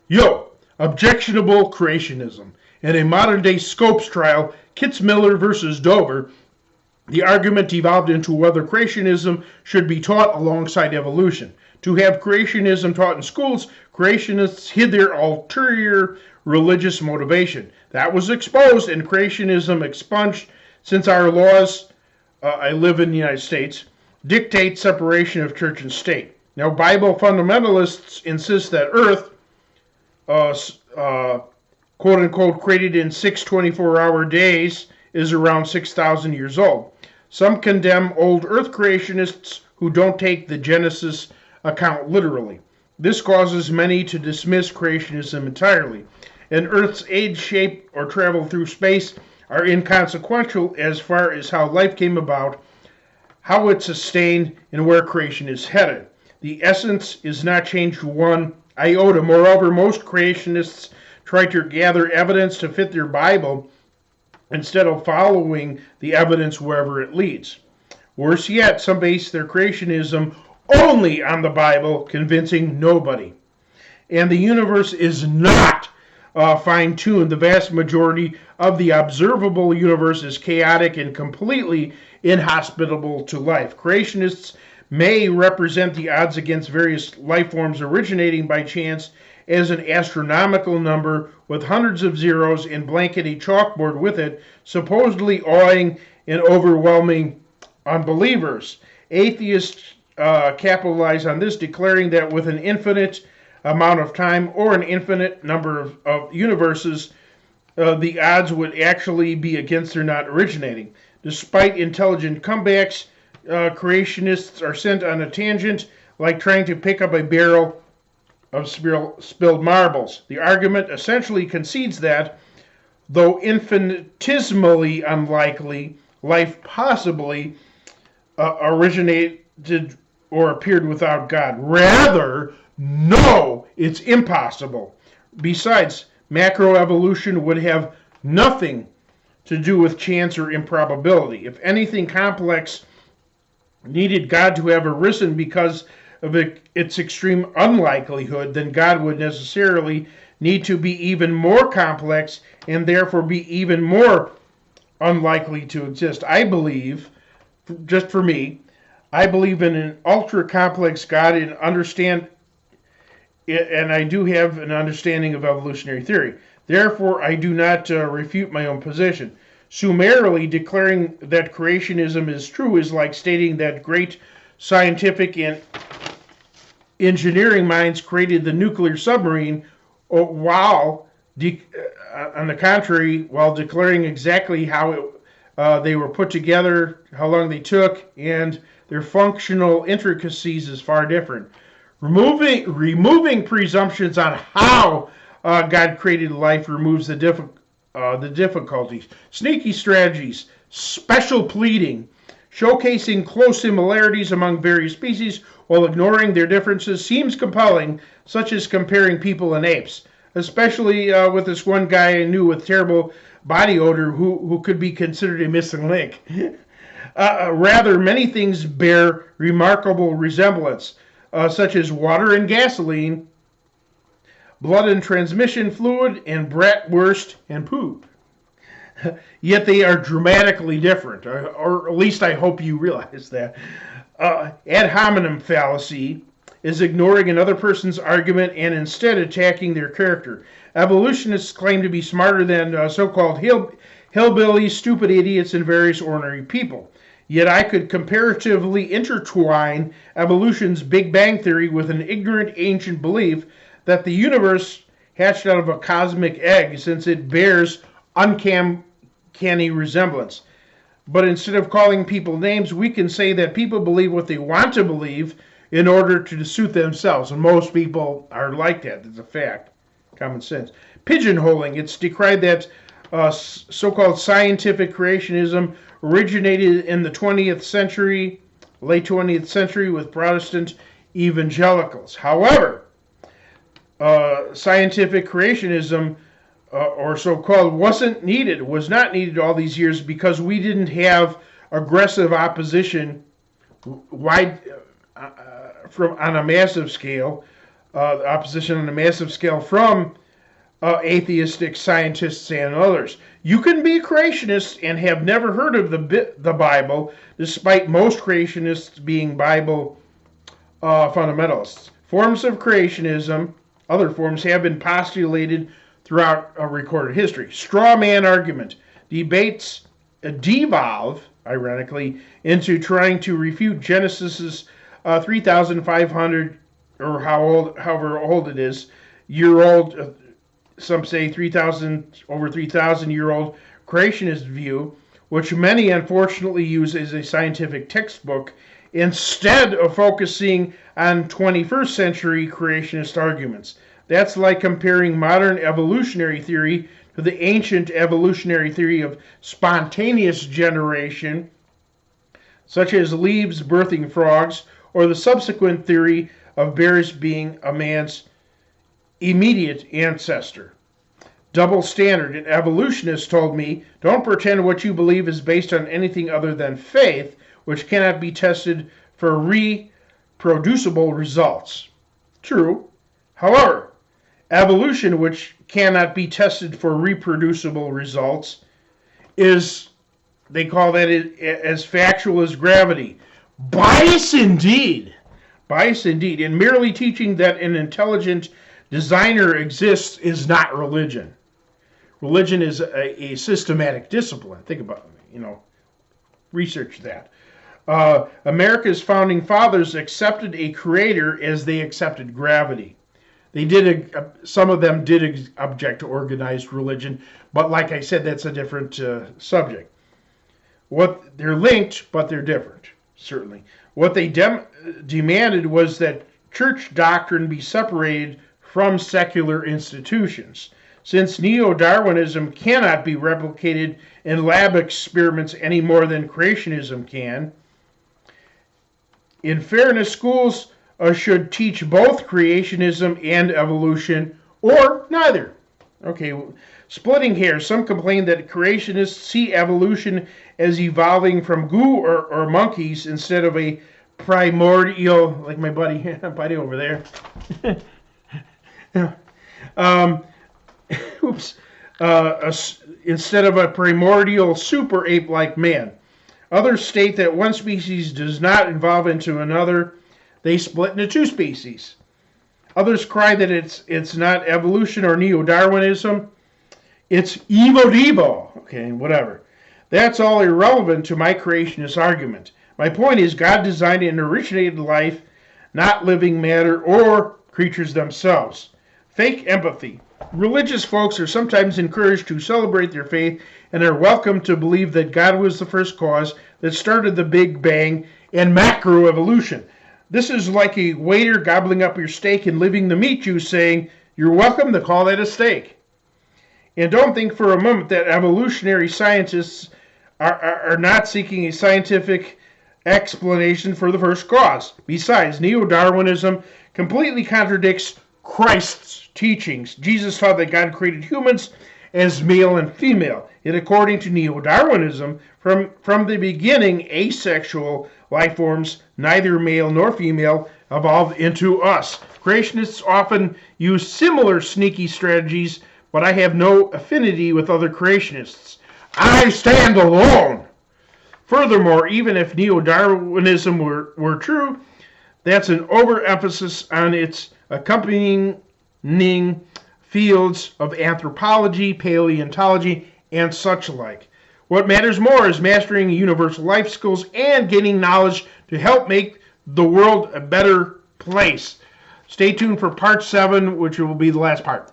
Yo, Objectionable Creationism. In a modern-day Scopes trial, Kitzmiller versus Dover, the argument evolved into whether creationism should be taught alongside evolution. To have creationism taught in schools, creationists hid their ulterior religious motivation. That was exposed and creationism expunged since our laws, I live in the United States, dictate separation of church and state. Now, Bible fundamentalists insist that Earth, uh, quote unquote, created in 6 24-hour days, is around 6,000 years old. Some condemn old Earth creationists who don't take the Genesis account literally. This causes many to dismiss creationism entirely, and Earth's age, shape, or travel through space are inconsequential as far as how life came about, how it's sustained, and where creation is headed. The essence is not changed one iota. Moreover, most creationists try to gather evidence to fit their Bible instead of following the evidence wherever it leads. Worse yet, some base their creationism only on the Bible, convincing nobody. And the universe is not fine-tuned. The vast majority of the observable universe is chaotic and completely inhospitable to life. Creationists may represent the odds against various life forms originating by chance as an astronomical number with hundreds of zeros and blanket a chalkboard with it, supposedly awing and overwhelming unbelievers. Atheists capitalize on this, declaring that with an infinite amount of time or an infinite number of universes, the odds would actually be against their not originating. Despite intelligent comebacks, creationists are sent on a tangent like trying to pick up a barrel of spilled marbles. The argument essentially concedes that, though infinitesimally unlikely, life possibly originated or appeared without God. Rather, no, it's impossible. Besides, macroevolution would have nothing to do with chance or improbability. If anything complex needed God to have arisen because of its extreme unlikelihood, then God would necessarily need to be even more complex and therefore be even more unlikely to exist. I believe, just for me, I believe in an ultra-complex God and I do have an understanding of evolutionary theory. Therefore, I do not refute my own position. Summarily, declaring that creationism is true is like stating that great scientific and engineering minds created the nuclear submarine, while, on the contrary, while declaring exactly how they were put together, how long they took, and their functional intricacies is far different. Removing presumptions on how God created life removes the difficulties. Sneaky strategies, special pleading, showcasing close similarities among various species while ignoring their differences seems compelling, such as comparing people and apes, especially with this one guy I knew with terrible body odor who could be considered a missing link. Rather, many things bear remarkable resemblance, such as water and gasoline, blood and transmission fluid, and bratwurst and poop. Yet they are dramatically different, or at least I hope you realize that. Ad hominem fallacy is ignoring another person's argument and instead attacking their character. Evolutionists claim to be smarter than so-called hillbillies, stupid idiots, and various ordinary people. Yet I could comparatively intertwine evolution's Big Bang Theory with an ignorant ancient belief that the universe hatched out of a cosmic egg, since it bears uncanny resemblance. But instead of calling people names, we can say that people believe what they want to believe in order to suit themselves. And most people are like that. That's a fact. Common sense. Pigeonholing. It's decried that so-called scientific creationism originated in the 20th century, late 20th century, with Protestant evangelicals. However, scientific creationism, or so-called, was not needed all these years because we didn't have aggressive opposition wide on a massive scale opposition on a massive scale from atheistic scientists and others. You can be a creationist and have never heard of the Bible, despite most creationists being Bible fundamentalists. Forms of creationism, other forms, have been postulated throughout recorded history. Straw man argument. Debates devolve, ironically, into trying to refute Genesis's 3,500, or however old it is, year old, some say 3,000 year old creationist view, which many unfortunately use as a scientific textbook instead of focusing on 21st century creationist arguments. That's like comparing modern evolutionary theory to the ancient evolutionary theory of spontaneous generation, such as leaves birthing frogs, or the subsequent theory of bears being a man's immediate ancestor. Double standard. An evolutionist told me, don't pretend what you believe is based on anything other than faith, which cannot be tested for reproducible results. True. However, evolution, which cannot be tested for reproducible results, is, they call that as factual as gravity. Bias indeed. Bias indeed. And merely teaching that an intelligent designer exists is not religion. Religion is a systematic discipline. Think about it, research that. America's founding fathers accepted a creator as they accepted gravity. They did, some of them did object to organized religion, but like I said, that's a different subject. They're linked, but they're different, certainly. What they demanded was that church doctrine be separated from secular institutions. Since neo-Darwinism cannot be replicated in lab experiments any more than creationism can, in fairness, schools should teach both creationism and evolution, or neither. Okay, splitting hairs. Some complain that creationists see evolution as evolving from goo or monkeys instead of a primordial, like my buddy over there. Instead of a primordial super ape like man. Others state that one species does not evolve into another. They split into two species. Others cry that it's not evolution or neo-Darwinism. It's Evo-Devo. Okay, whatever. That's all irrelevant to my creationist argument. My point is God designed and originated life, not living matter or creatures themselves. Fake empathy. Religious folks are sometimes encouraged to celebrate their faith and are welcome to believe that God was the first cause that started the Big Bang and macroevolution. This is like a waiter gobbling up your steak and leaving the meat juice saying, you're welcome to call that a steak. And don't think for a moment that evolutionary scientists are not seeking a scientific explanation for the first cause. Besides, neo-Darwinism completely contradicts Christ's teachings. Jesus taught that God created humans as male and female. Yet according to neo-Darwinism, from the beginning, asexual life forms, neither male nor female, evolved into us. Creationists often use similar sneaky strategies, but I have no affinity with other creationists. I stand alone. Furthermore, even if neo-Darwinism were true, that's an overemphasis on its accompanying fields of anthropology, paleontology, and such like. What matters more is mastering universal life skills and gaining knowledge to help make the world a better place. Stay tuned for part 7, which will be the last part.